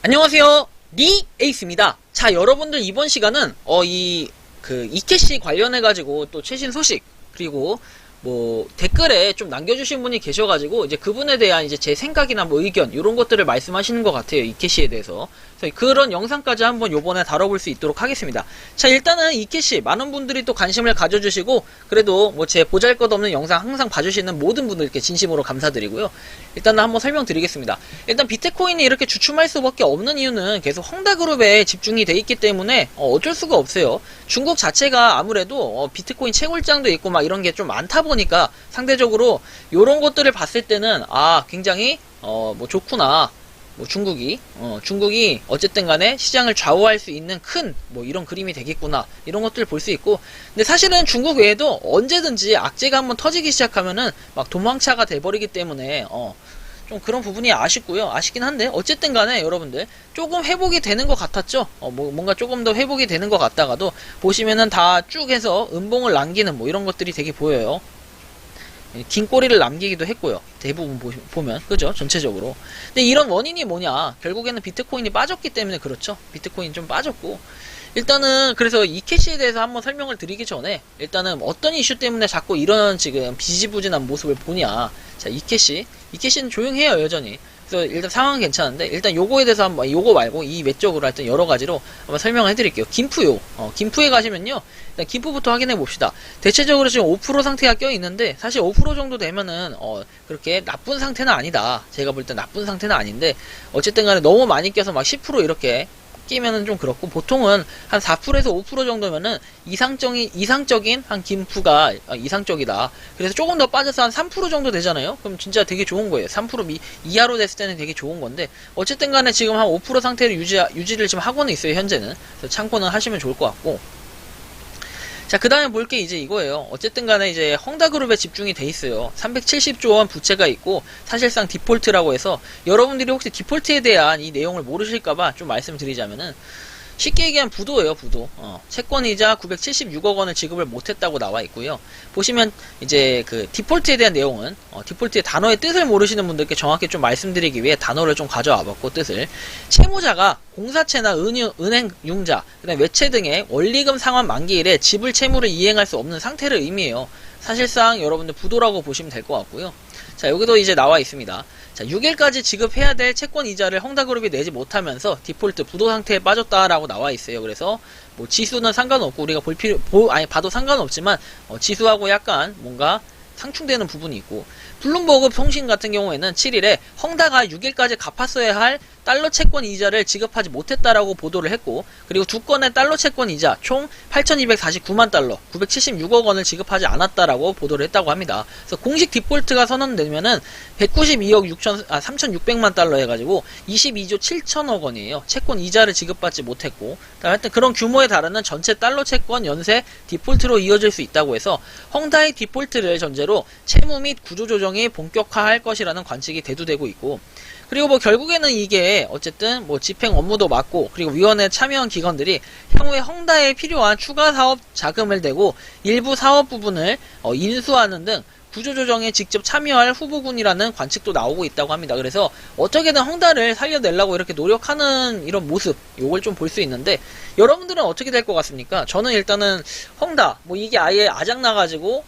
안녕하세요. 니 에이스입니다. 자, 여러분들 이번 시간은 이캐시 관련해가지고 또 최신 소식 그리고 뭐 댓글에 좀 남겨주신 분이 계셔가지고 이제 그분에 대한 이제 제 생각이나 뭐 의견 이런 것들을 말씀하시는 것 같아요. 이캐시에 대해서. 그래서 그런 영상까지 한번 요번에 다뤄볼 수 있도록 하겠습니다. 자, 일단은 이캐시 많은 분들이 또 관심을 가져주시고 그래도 뭐 제 보잘것없는 영상 항상 봐주시는 모든 분들께 진심으로 감사드리고요. 일단은 한번 설명드리겠습니다. 일단 비트코인이 이렇게 주춤할 수밖에 없는 이유는 계속 헝다그룹에 집중이 돼 있기 때문에 어쩔 수가 없어요. 중국 자체가 아무래도 비트코인 채굴장도 있고 막 이런 게 좀 많다 보니까 상대적으로 요런 것들을 봤을 때는 굉장히 뭐 좋구나. 뭐 중국이 어쨌든 간에 시장을 좌우할 수 있는 큰 뭐 이런 그림이 되겠구나 이런 것들을 볼 수 있고, 근데 사실은 중국 외에도 언제든지 악재가 한번 터지기 시작하면은 막 도망차가 돼버리기 때문에 좀 그런 부분이 아쉽고요. 아쉽긴 한데 어쨌든 간에 여러분들 조금 회복이 되는 것 같았죠. 뭔가 조금 더 회복이 되는 것 같다가도 보시면은 다 쭉 해서 음봉을 남기는 뭐 이런 것들이 되게 보여요. 긴 꼬리를 남기기도 했고요. 대부분 보면 그죠? 전체적으로. 근데 이런 원인이 뭐냐? 결국에는 비트코인이 빠졌기 때문에 그렇죠. 비트코인 좀 빠졌고, 일단은 그래서 이캐시에 대해서 한번 설명을 드리기 전에 일단은 어떤 이슈 때문에 자꾸 이런 지금 비지부진한 모습을 보냐. 자, 이캐시는 조용해요 여전히. 그래서 일단 상황은 괜찮은데 일단 요거에 대해서 한번, 요거 말고 이 외적으로 하여튼 여러 가지로 한번 설명을 해드릴게요. 김푸요. 김푸에 가시면요, 일단 김푸부터 확인해 봅시다. 대체적으로 지금 5% 상태가 껴 있는데 사실 5% 정도 되면은 그렇게 나쁜 상태는 아니다. 제가 볼 때 나쁜 상태는 아닌데 어쨌든 간에 너무 많이 껴서 막 10% 이렇게 끼면은 좀 그렇고, 보통은 한 4%에서 5% 정도면은 이상적인 한 김푸가 이상적이다. 그래서 조금 더 빠져서 한 3% 정도 되잖아요. 그럼 진짜 되게 좋은 거예요. 3% 이하로 됐을 때는 되게 좋은 건데 어쨌든 간에 지금 한 5% 상태를 유지를 지금 하고는 있어요 현재는. 그래서 참고는 하시면 좋을 것 같고, 자, 그 다음에 볼 게 이제 이거예요. 어쨌든 간에 이제 헝다그룹에 집중이 돼 있어요. 370조 원 부채가 있고 사실상 디폴트라고 해서, 여러분들이 혹시 디폴트에 대한 이 내용을 모르실까봐 좀 말씀드리자면은 쉽게 얘기하면 부도예요, 부도. 채권이자 976억 원을 지급을 못했다고 나와 있고요. 보시면 이제 그 디폴트에 대한 내용은 디폴트의 단어의 뜻을 모르시는 분들께 정확히 좀 말씀드리기 위해 단어를 좀 가져와봤고, 뜻을 채무자가 공사채나 은행 융자, 그다음 외채 등의 원리금 상환 만기일에 지불 채무를 이행할 수 없는 상태를 의미해요. 사실상 여러분들 부도라고 보시면 될 것 같고요. 자, 여기도 이제 나와 있습니다. 자, 6일까지 지급해야 될 채권 이자를 헝다그룹이 내지 못하면서 디폴트 부도 상태에 빠졌다라고 나와 있어요. 그래서 뭐 지수는 상관없고 우리가 봐도 상관없지만 지수하고 약간 뭔가 상충되는 부분이 있고, 블룸버그 통신 같은 경우에는 7일에 헝다가 6일까지 갚았어야 할 달러 채권 이자를 지급하지 못했다라고 보도를 했고, 그리고 두 건의 달러 채권 이자 총 8,249만 달러 976억 원을 지급하지 않았다라고 보도를 했다고 합니다. 그래서 공식 디폴트가 선언되면은 192억 3,600만 달러 해가지고 22조 7천억 원이에요. 채권 이자를 지급받지 못했고, 하여튼 그런 규모에 달하는 전체 달러 채권 연쇄 디폴트로 이어질 수 있다고 해서 헝다의 디폴트를 전제로 채무 및 구조 조정이 본격화할 것이라는 관측이 대두되고 있고, 그리고 뭐 결국에는 이게 어쨌든 뭐 집행 업무도 맡고 그리고 위원회에 참여한 기관들이 향후에 헝다에 필요한 추가 사업 자금을 대고 일부 사업 부분을 인수하는 등 구조조정에 직접 참여할 후보군이라는 관측도 나오고 있다고 합니다. 그래서 어떻게든 헝다를 살려내려고 이렇게 노력하는 이런 모습, 요걸 좀 볼 수 있는데, 여러분들은 어떻게 될 것 같습니까? 저는 일단은 헝다 뭐 이게 아예 아작나가지고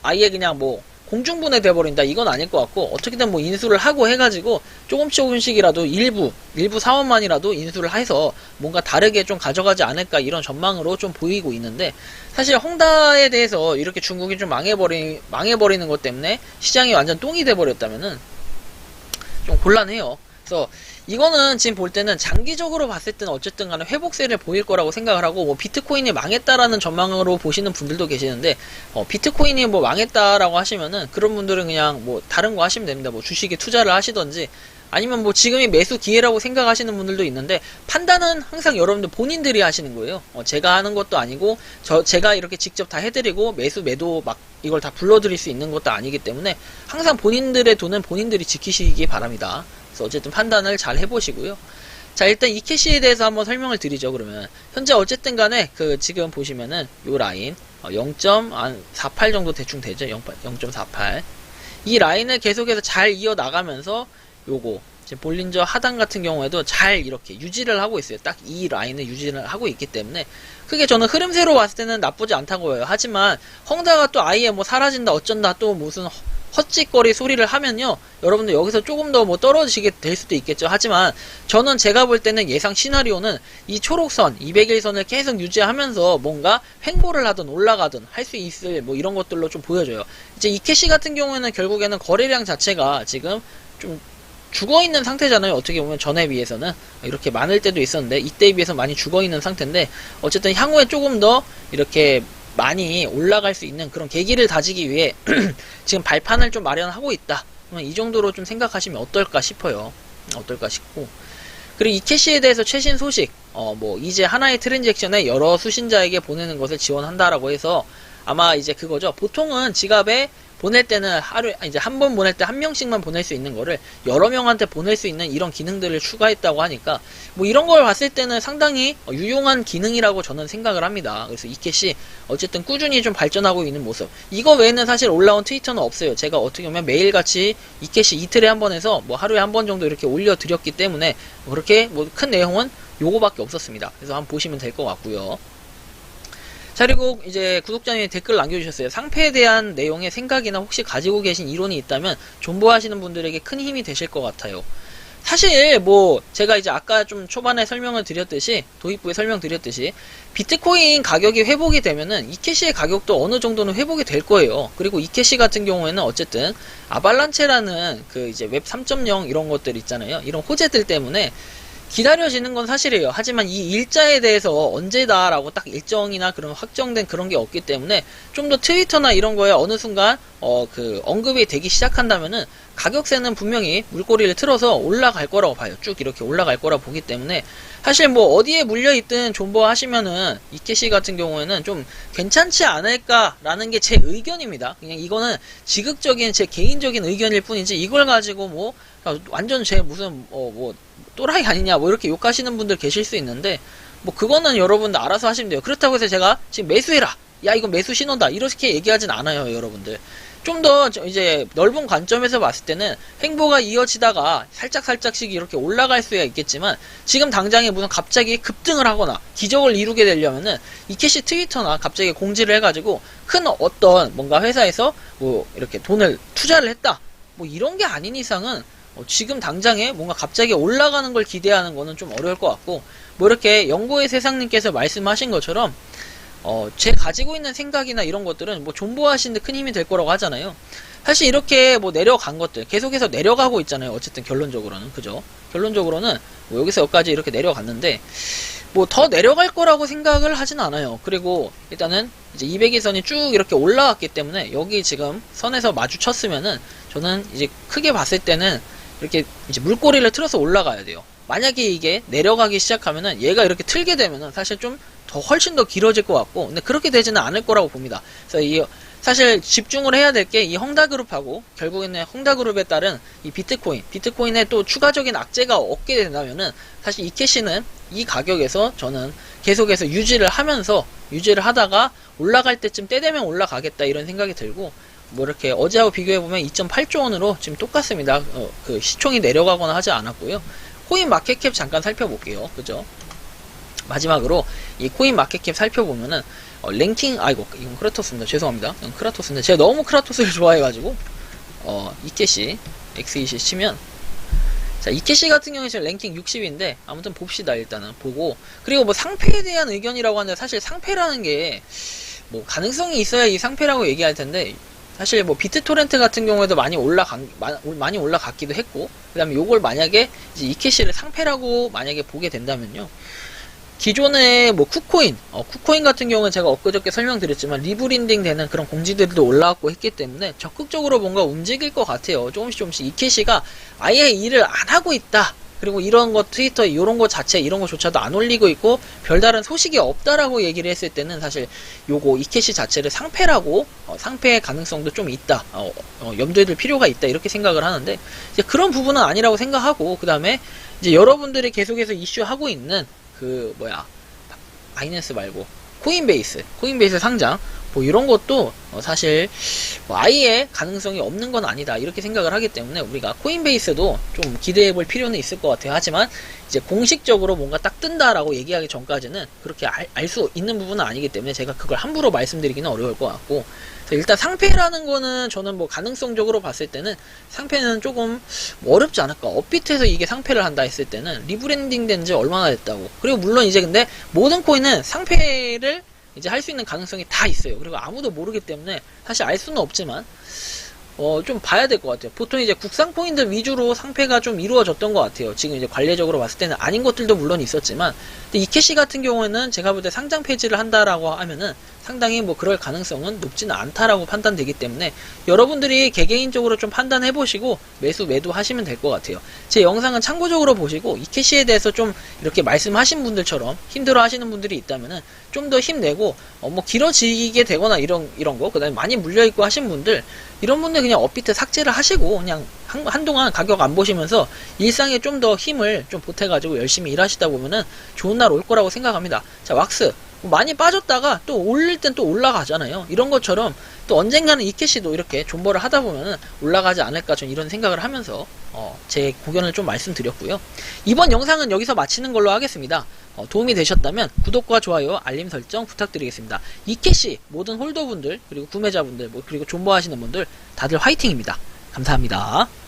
아예 그냥 뭐 공중분해 돼버린다, 이건 아닐 것 같고, 어떻게든 뭐 인수를 하고 해가지고 조금씩이라도 일부 사업만이라도 인수를 해서 뭔가 다르게 좀 가져가지 않을까, 이런 전망으로 좀 보이고 있는데, 사실 헝다에 대해서 이렇게 중국이 좀 망해버리는 것 때문에 시장이 완전 똥이 돼버렸다면은 좀 곤란해요. 그래서 이거는 지금 볼 때는 장기적으로 봤을 때는 어쨌든 간에 회복세를 보일 거라고 생각을 하고, 뭐 비트코인이 망했다라는 전망으로 보시는 분들도 계시는데, 비트코인이 뭐 망했다라고 하시면은 그런 분들은 그냥 뭐 다른 거 하시면 됩니다. 뭐 주식에 투자를 하시던지, 아니면 뭐 지금이 매수 기회라고 생각하시는 분들도 있는데, 판단은 항상 여러분들 본인들이 하시는 거예요. 제가 하는 것도 아니고 제가 이렇게 직접 다 해드리고 매도 막 이걸 다 불러드릴 수 있는 것도 아니기 때문에 항상 본인들의 돈은 본인들이 지키시기 바랍니다. 어쨌든 판단을 잘 해보시고요. 자, 일단 이캐시에 대해서 한번 설명을 드리죠. 그러면 현재 어쨌든 간에 그 지금 보시면은 요 라인 0.48 정도 대충 되죠. 0.48 이 라인을 계속해서 잘 이어나가면서 요거 지금 볼린저 하단 같은 경우에도 잘 이렇게 유지를 하고 있어요. 딱 이 라인을 유지를 하고 있기 때문에 크게 저는 흐름세로 봤을 때는 나쁘지 않다고 해요. 하지만 헝다가 또 아예 뭐 사라진다 어쩐다 또 무슨 헛짓거리 소리를 하면요, 여러분들 여기서 조금 더 뭐 떨어지게 될 수도 있겠죠. 하지만 저는 제가 볼 때는 예상 시나리오는 이 초록선 200일선을 계속 유지하면서 뭔가 횡보를 하든 올라가든 할 수 있을 뭐 이런 것들로 좀 보여져요. 이제 이케시 같은 경우에는 결국에는 거래량 자체가 지금 좀 죽어있는 상태잖아요. 어떻게 보면 전에 비해서는 이렇게 많을 때도 있었는데 이때에 비해서 많이 죽어있는 상태인데, 어쨌든 향후에 조금 더 이렇게 많이 올라갈 수 있는 그런 계기를 다지기 위해 지금 발판을 좀 마련하고 있다. 이 정도로 좀 생각하시면 어떨까 싶어요. 어떨까 싶고, 그리고 이케시에 대해서 최신 소식, 뭐 이제 하나의 트랜잭션에 여러 수신자에게 보내는 것을 지원한다라고 해서 아마 이제 그거죠. 보통은 지갑에 보낼 때는 하루에 이제 한 번 보낼 때 한 명씩만 보낼 수 있는 거를 여러 명한테 보낼 수 있는 이런 기능들을 추가했다고 하니까 뭐 이런 걸 봤을 때는 상당히 유용한 기능이라고 저는 생각을 합니다. 그래서 이케시 어쨌든 꾸준히 좀 발전하고 있는 모습, 이거 외에는 사실 올라온 트위터는 없어요. 제가 어떻게 보면 매일같이 이케시 이틀에 한 번 해서 뭐 하루에 한 번 정도 이렇게 올려드렸기 때문에 뭐 그렇게 뭐 큰 내용은 요거밖에 없었습니다. 그래서 한번 보시면 될 것 같고요. 자, 그리고 이제 구독자님이 댓글 남겨주셨어요. 상패에 대한 내용의 생각이나 혹시 가지고 계신 이론이 있다면 존버하시는 분들에게 큰 힘이 되실 것 같아요. 사실 뭐 제가 이제 아까 좀 초반에 설명을 드렸듯이, 도입부에 설명드렸듯이 비트코인 가격이 회복이 되면은 이케시의 가격도 어느 정도는 회복이 될 거예요. 그리고 이케시 같은 경우에는 어쨌든 아발란체라는 그 이제 웹 3.0 이런 것들 있잖아요. 이런 호재들 때문에 기다려지는 건 사실이에요. 하지만 이 일자에 대해서 언제다라고 딱 일정이나 그런 확정된 그런 게 없기 때문에 좀 더 트위터나 이런 거에 어느 순간 그 언급이 되기 시작한다면은 가격세는 분명히 물꼬리를 틀어서 올라갈 거라고 봐요. 쭉 이렇게 올라갈 거라고 보기 때문에 사실 뭐 어디에 물려있든 존버 하시면은 이케시 같은 경우에는 좀 괜찮지 않을까라는 게 제 의견입니다. 그냥 이거는 지극적인 제 개인적인 의견일 뿐이지 이걸 가지고 뭐 완전 제 무슨 뭐 또라이 아니냐 뭐 이렇게 욕하시는 분들 계실 수 있는데, 뭐 그거는 여러분들 알아서 하시면 돼요. 그렇다고 해서 제가 지금 매수해라, 야 이거 매수 신호다 이렇게 얘기하진 않아요. 여러분들 좀 더 이제 넓은 관점에서 봤을 때는 횡보가 이어지다가 살짝씩 이렇게 올라갈 수야 있겠지만, 지금 당장에 무슨 갑자기 급등을 하거나 기적을 이루게 되려면은 이케시 트위터나 갑자기 공지를 해가지고 큰 어떤 뭔가 회사에서 뭐 이렇게 돈을 투자를 했다 뭐 이런 게 아닌 이상은 지금 당장에 뭔가 갑자기 올라가는 걸 기대하는 거는 좀 어려울 것 같고, 뭐 이렇게 연고의 세상님께서 말씀하신 것처럼 제 가지고 있는 생각이나 이런 것들은 뭐 존버하시는데 큰 힘이 될 거라고 하잖아요. 사실 이렇게 뭐 내려간 것들 계속해서 내려가고 있잖아요. 어쨌든 결론적으로는, 그죠? 결론적으로는 뭐 여기서 여기까지 이렇게 내려갔는데 뭐 더 내려갈 거라고 생각을 하진 않아요. 그리고 일단은 이제 200일선이 쭉 이렇게 올라왔기 때문에 여기 지금 선에서 마주쳤으면은 저는 이제 크게 봤을 때는 이렇게 이제 물꼬리를 틀어서 올라가야 돼요. 만약에 이게 내려가기 시작하면은 얘가 이렇게 틀게 되면은 사실 좀 더 훨씬 더 길어질 것 같고, 근데 그렇게 되지는 않을 거라고 봅니다. 그래서 사실 집중을 해야 될 게 이 헝다그룹하고 결국에는 헝다그룹에 따른 이 비트코인에 또 추가적인 악재가 없게 된다면은 사실 이케시는 이 가격에서 저는 계속해서 유지를 하다가 올라갈 때쯤 때 되면 올라가겠다 이런 생각이 들고, 뭐 이렇게 어제하고 비교해보면 2.8조 원으로 지금 똑같습니다. 그 시총이 내려가거나 하지 않았고요. 코인 마켓캡 잠깐 살펴볼게요. 그죠? 마지막으로 이 코인 마켓캡 살펴보면은 랭킹, 아이고 이건 크라토스입니다. 죄송합니다. 이건 크라토스인데 제가 너무 크라토스를 좋아해가지고 이케시 X20 치면, 자 이케시 같은 경우에 지금 랭킹 60인데 아무튼 봅시다. 일단은 보고, 그리고 뭐 상패에 대한 의견이라고 하는데 사실 상패라는 게 뭐 가능성이 있어야 이 상패라고 얘기할 텐데, 사실 뭐 비트토렌트 같은 경우에도 많이 올라갔기도 했고, 그 다음에 요걸 만약에 이제 이케시를 상패라고 만약에 보게 된다면요, 기존에 뭐 쿠코인 같은 경우는 제가 엊그저께 설명드렸지만 리브랜딩 되는 그런 공지들도 올라왔고 했기 때문에 적극적으로 뭔가 움직일 것 같아요. 조금씩 이케시가 아예 일을 안 하고 있다, 그리고 이런 거 트위터 이런 거 자체 이런 거조차도 안 올리고 있고 별다른 소식이 없다라고 얘기를 했을 때는 사실 요거 이케시 자체를 상패라고 상패의 가능성도 좀 있다, 염두에 둘 필요가 있다 이렇게 생각을 하는데, 이제 그런 부분은 아니라고 생각하고, 그 다음에 이제 여러분들이 계속해서 이슈하고 있는 그 바이낸스 말고 코인베이스 상장, 뭐 이런 것도 사실 뭐 아예 가능성이 없는 건 아니다 이렇게 생각을 하기 때문에 우리가 코인베이스도 좀 기대해 볼 필요는 있을 것 같아요. 하지만 이제 공식적으로 뭔가 딱 뜬다라고 얘기하기 전까지는 그렇게 알 수 있는 부분은 아니기 때문에 제가 그걸 함부로 말씀드리기는 어려울 것 같고, 일단 상패라는 거는 저는 뭐 가능성적으로 봤을 때는 상패는 조금 뭐 어렵지 않을까. 업비트에서 이게 상패를 한다 했을 때는 리브랜딩 된 지 얼마나 됐다고. 그리고 물론 이제 근데 모든 코인은 상패를 이제 할 수 있는 가능성이 다 있어요. 그리고 아무도 모르기 때문에 사실 알 수는 없지만 좀 봐야 될 것 같아요. 보통 이제 국산 코인들 위주로 상패가 좀 이루어졌던 것 같아요. 지금 이제 관례적으로 봤을 때는 아닌 것들도 물론 있었지만, 근데 이캐시 같은 경우에는 제가 볼 때 상장 폐지를 한다라고 하면은 상당히 뭐 그럴 가능성은 높지는 않다라고 판단되기 때문에 여러분들이 개개인적으로 좀 판단해 보시고 매도 하시면 될 것 같아요. 제 영상은 참고적으로 보시고 이캐시에 대해서 좀 이렇게 말씀하신 분들처럼 힘들어 하시는 분들이 있다면은 좀 더 힘내고 뭐 길어지게 되거나 이런 거, 그다음에 많이 물려있고 하신 분들, 이런 분들 그냥 업비트 삭제를 하시고 그냥 한동안 가격 안 보시면서 일상에 좀 더 힘을 좀 보태가지고 열심히 일하시다 보면은 좋은 날 올 거라고 생각합니다. 자, 왁스 많이 빠졌다가 또 올릴 땐 또 올라가잖아요. 이런 것처럼 또 언젠가는 이캐시도 이렇게 존버를 하다 보면은 올라가지 않을까, 좀 이런 생각을 하면서 제 고견을 좀 말씀드렸고요. 이번 영상은 여기서 마치는 걸로 하겠습니다. 도움이 되셨다면 구독과 좋아요, 알림 설정 부탁드리겠습니다. 이캐시 모든 홀더분들, 그리고 구매자분들, 그리고 존버하시는 분들 다들 화이팅입니다. 감사합니다.